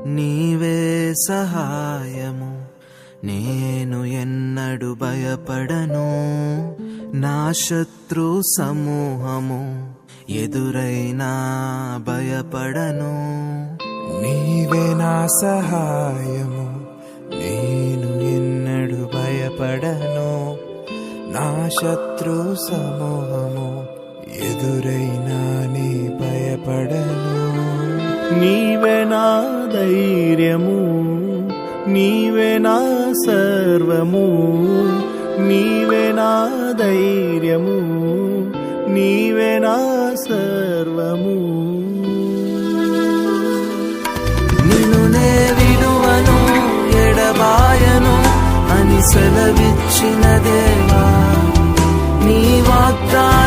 నీవే సహాయము, నేను ఎన్నడు భయపడను. నా శత్రు సమూహము ఎదురైనా భయపడను. నీవే నా సహాయము, నేను ఎన్నడు భయపడను. నా శత్రు సమూహము ఎదురైనా నీ భయపడను. నీవే నా ధైర్యము, నీవే నా సర్వము. నీవే నా ధైర్యము, నీవే నా సర్వము. నిన్ను నే విడువను, ఎడబాయను అని సెలవిచ్చిన దేవా, నీ వాగ్దానం